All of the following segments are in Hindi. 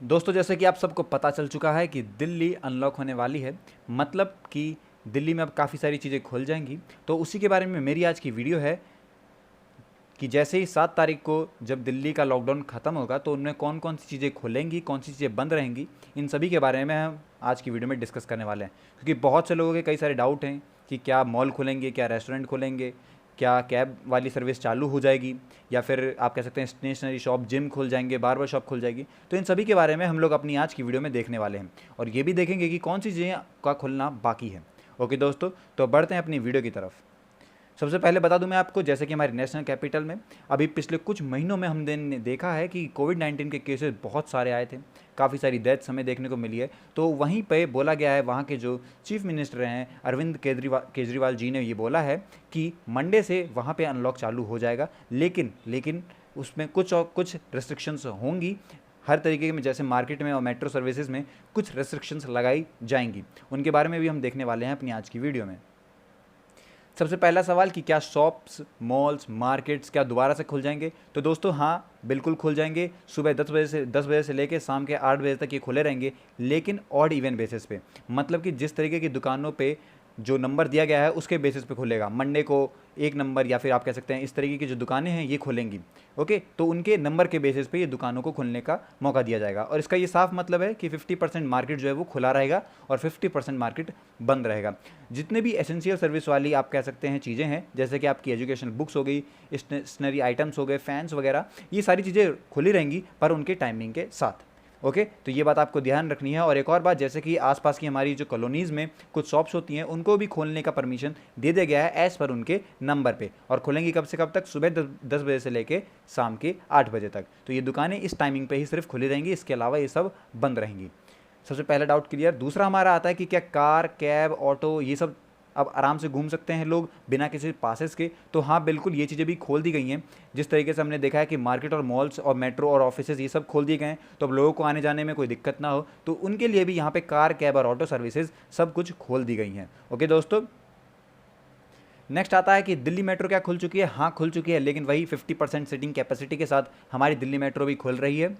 दोस्तों, जैसे कि आप सबको पता चल चुका है कि दिल्ली अनलॉक होने वाली है। मतलब कि दिल्ली में अब काफ़ी सारी चीज़ें खुल जाएंगी। तो उसी के बारे में मेरी आज की वीडियो है कि जैसे ही 7 तारीख को जब दिल्ली का लॉकडाउन ख़त्म होगा तो उनमें कौन कौन सी चीज़ें खुलेंगी, कौन सी चीज़ें बंद रहेंगी, इन सभी के बारे में हम आज की वीडियो में डिस्कस करने वाले हैं। क्योंकि बहुत से लोगों के कई सारे डाउट हैं कि क्या मॉल खुलेंगे, क्या रेस्टोरेंट खुलेंगे, क्या कैब वाली सर्विस चालू हो जाएगी, या फिर आप कह सकते हैं स्टेशनरी शॉप, जिम खुल जाएंगे, बार्बर शॉप खुल जाएगी। तो इन सभी के बारे में हम लोग अपनी आज की वीडियो में देखने वाले हैं और ये भी देखेंगे कि कौन सी चीज़ें का खुलना बाकी है। ओके दोस्तों, तो बढ़ते हैं अपनी वीडियो की तरफ। सबसे पहले बता दूं मैं आपको, जैसे कि हमारी नेशनल कैपिटल में अभी पिछले कुछ महीनों में हमने देखा है कि कोविड-19 के केसेस बहुत सारे आए थे, काफ़ी सारी डेथ्स हमें देखने को मिली है। तो वहीं पे बोला गया है, वहाँ के जो चीफ मिनिस्टर हैं अरविंद केजरीवाल जी ने ये बोला है कि मंडे से वहाँ पे अनलॉक चालू हो जाएगा, लेकिन उसमें कुछ रिस्ट्रिक्शंस होंगी। हर तरीके में, जैसे मार्केट में और मेट्रो सर्विसेज में कुछ रिस्ट्रिक्शंस लगाई जाएंगी। उनके बारे में भी हम देखने वाले हैं अपनी आज की वीडियो में। सबसे पहला सवाल कि क्या शॉप्स, मॉल्स, मार्केट्स क्या दोबारा से खुल जाएंगे? तो दोस्तों हाँ, बिल्कुल खुल जाएंगे। सुबह 10 बजे से लेकर शाम के 8 बजे तक ये खुले रहेंगे, लेकिन ऑड इवन बेसिस पे। मतलब कि जिस तरीके की दुकानों पे जो नंबर दिया गया है उसके बेसिस पे खुलेगा। मंडे को एक नंबर, या फिर आप कह सकते हैं इस तरीके की जो दुकानें हैं ये खुलेंगी। ओके, तो उनके नंबर के बेसिस पे ये दुकानों को खुलने का मौका दिया जाएगा। और इसका ये साफ मतलब है कि 50% मार्केट जो है वो खुला रहेगा और 50% मार्केट बंद रहेगा। जितने भी एसेंशियल सर्विस वाली आप कह सकते हैं चीज़ें हैं, जैसे कि आपकी एजुकेशन बुक्स हो गई, स्टेशनरी आइटम्स हो गए, फैंस वगैरह, ये सारी चीज़ें खुली रहेंगी पर उनके टाइमिंग के साथ। ओके, तो ये बात आपको ध्यान रखनी है। और एक और बात, जैसे कि आसपास की हमारी जो कॉलोनीज़ में कुछ शॉप्स होती हैं उनको भी खोलने का परमिशन दे दिया गया है एज़ पर उनके नंबर पे। और खुलेंगी कब से कब तक? सुबह 10 बजे से लेके शाम के 8 बजे तक। तो ये दुकानें इस टाइमिंग पे ही सिर्फ खुली रहेंगी, इसके अलावा ये सब बंद रहेंगी। सबसे पहला डाउट क्लियर। दूसरा हमारा आता है कि क्या कार, कैब, ऑटो ये सब अब आराम से घूम सकते हैं लोग बिना किसी पासेस के? तो हाँ, बिल्कुल, ये चीज़ें भी खोल दी गई हैं। जिस तरीके से हमने देखा है कि मार्केट और मॉल्स और मेट्रो और ऑफिसेज ये सब खोल दिए गए हैं, तो अब लोगों को आने जाने में कोई दिक्कत ना हो, तो उनके लिए भी यहाँ पे कार, कैब और ऑटो सर्विसेज सब कुछ खोल दी गई हैं। ओके दोस्तों, नेक्स्ट आता है कि दिल्ली मेट्रो क्या खुल चुकी है? हाँ, खुल चुकी है, लेकिन वही 50% सीटिंग कैपेसिटी के साथ हमारी दिल्ली मेट्रो भी खुल रही है।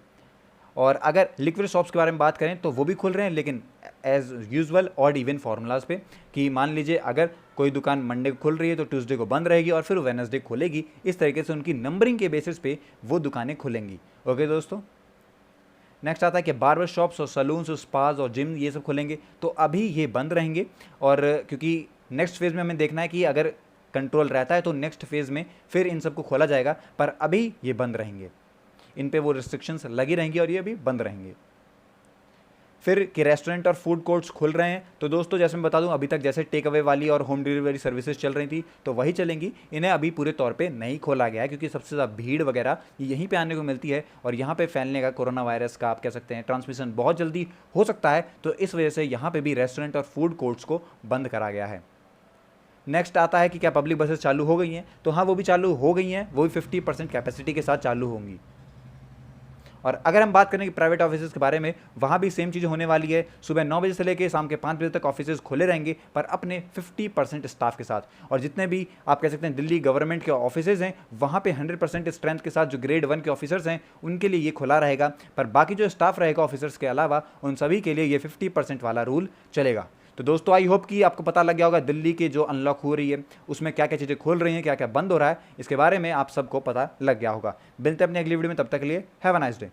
और अगर लिक्विड शॉप्स के बारे में बात करें तो वो भी खुल रहे हैं, लेकिन as usual odd even formulas पे। कि मान लीजिए अगर कोई दुकान मंडे को खुल रही है तो ट्यूसडे को बंद रहेगी और फिर वेडनेसडे खुलेगी। इस तरीके से उनकी नंबरिंग के बेसिस पे वो दुकानें खुलेंगी। ओके दोस्तों, नेक्स्ट आता है कि बार्बर शॉप्स और सलून्स और स्पाज और जिम ये सब खुलेंगे। तो अभी ये बंद रहेंगे, और क्योंकि नेक्स्ट फेज़ में हमें देखना है कि अगर कंट्रोल रहता है तो नेक्स्ट फेज़ में फिर इन सबको खोला जाएगा, पर अभी ये बंद रहेंगे। इन पे वो रिस्ट्रिक्शंस लगी रहेंगी और ये भी बंद रहेंगे। फिर कि रेस्टोरेंट और फूड कोर्ट्स खुल रहे हैं। तो दोस्तों, जैसे मैं बता दूं, अभी तक जैसे टेक अवे वाली और होम डिलीवरी सर्विसेज चल रही थी तो वही चलेंगी। इन्हें अभी पूरे तौर पे नहीं खोला गया है, क्योंकि सबसे ज़्यादा भीड़ वगैरह यहीं पे आने को मिलती है और यहाँ पे फैलने का, कोरोना वायरस का आप कह सकते हैं, ट्रांसमिशन बहुत जल्दी हो सकता है। तो इस वजह से यहाँ पर भी रेस्टोरेंट और फूड कोर्ट्स को बंद करा गया है। नेक्स्ट आता है कि क्या पब्लिक बसेस चालू हो गई हैं? तो हाँ, वो भी चालू हो गई हैं, वो भी 50% कैपेसिटी के साथ चालू होंगी। और अगर हम बात करें कि प्राइवेट ऑफिसेज के बारे में, वहाँ भी सेम चीज़ होने वाली है। सुबह 9 बजे से लेकर शाम के 5 बजे तक ऑफिसेज खुले रहेंगे, पर अपने 50% स्टाफ के साथ। और जितने भी आप कह सकते हैं दिल्ली गवर्नमेंट के ऑफिसेज हैं, वहाँ पे 100% स्ट्रेंथ के साथ जो ग्रेड 1 के ऑफिसर्स हैं उनके लिए ये खुला रहेगा। पर बाकी जो स्टाफ रहेगा ऑफिसर्स के अलावा, उन सभी के लिए ये 50% वाला रूल चलेगा। तो दोस्तों, आई होप कि आपको पता लग गया होगा दिल्ली की जो अनलॉक हो रही है उसमें क्या क्या चीज़ें खोल रही हैं, क्या क्या बंद हो रहा है, इसके बारे में आप सबको पता लग गया होगा। मिलते हैं अपनी अगली वीडियो में, तब तक के लिए हैव अ नाइस डे।